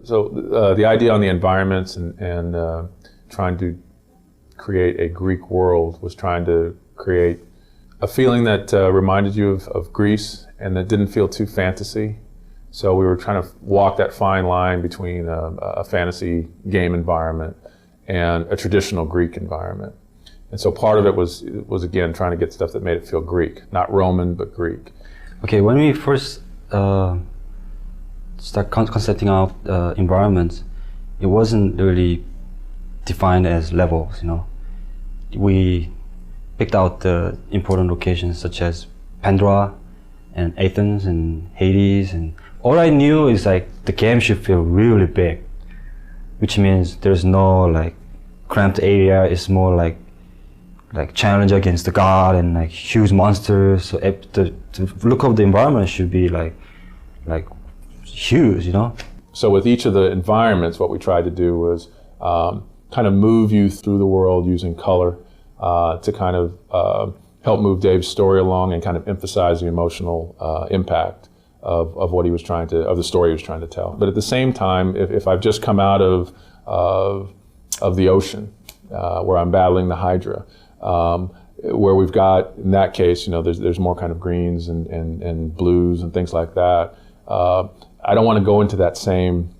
the idea on the environments and trying to create a Greek world was trying to create a feeling that reminded you of Greece and that didn't feel too fantasy. So we were trying to walk that fine line between a fantasy game environment and a traditional Greek environment. And so part of it was again trying to get stuff that made it feel Greek, not Roman, but Greek. Okay, when we first start concepting out environments, it wasn't really defined as levels, you know. We picked out the important locations such as Pandora and Athens and Hades, and all I knew is like the game should feel really big, which means there's no like cramped area. It's more like challenge against the god and like huge monsters. So the look of the environment should be like huge, you know. So with each of the environments, what we tried to do was kind of move you through the world using color to kind of help move Dave's story along and kind of emphasize the emotional impact of what he was trying to, of the story he was trying to tell. But at the same time, if I've just come out of the ocean where I'm battling the Hydra, where we've got, in that case, you know, there's more kind of greens and blues and things like that. I don't want to go into that same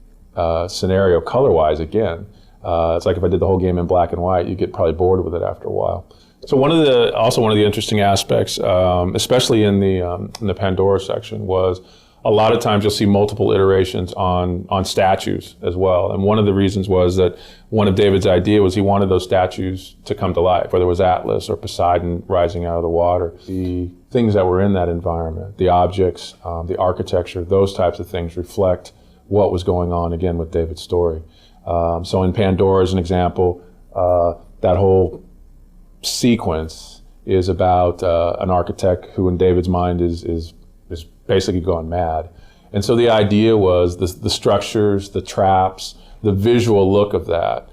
scenario color-wise again. It's like if I did the whole game in black and white, you get probably bored with it after a while. So one of the interesting aspects, especially in the Pandora section, was a lot of times you'll see multiple iterations on statues as well. And one of the reasons was that one of David's idea was he wanted those statues to come to life, whether it was Atlas or Poseidon rising out of the water. The things that were in that environment, the objects, the architecture, those types of things reflect what was going on again with David's story. So in Pandora, as an example, that whole sequence is about an architect who in David's mind is basically gone mad. And so the idea was the structures, the traps, the visual look of that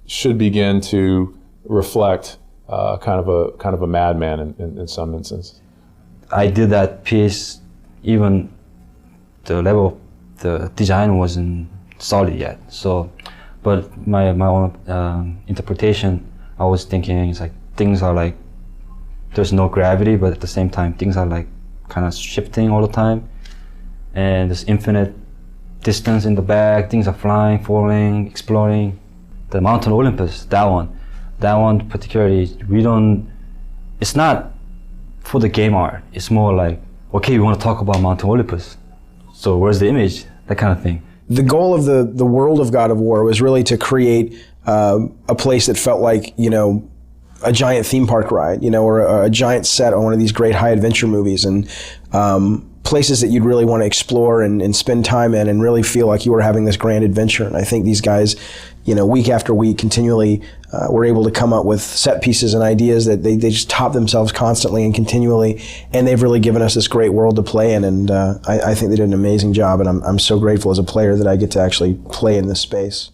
should begin to reflect kind of a madman in some instance. I did that piece, even the level, the design wasn't solid yet. So, but my own interpretation, I was thinking it's like things are like there's no gravity, but at the same time things are like kind of shifting all the time, and there's infinite distance in the back. Things are flying, falling, exploding. The Mountain Olympus, that one particularly, it's not for the game art. It's more like, okay, we want to talk about Mountain Olympus, so where's the image? That kind of thing. The goal of the world of God of War was really to create a place that felt like, you know, a giant theme park ride, you know, or a giant set on one of these great high adventure movies, and places that you'd really want to explore and spend time in and really feel like you were having this grand adventure. And I think these guys, you know, week after week continually were able to come up with set pieces and ideas that they just top themselves constantly and continually, and they've really given us this great world to play in, and I think they did an amazing job, and I'm so grateful as a player that I get to actually play in this space.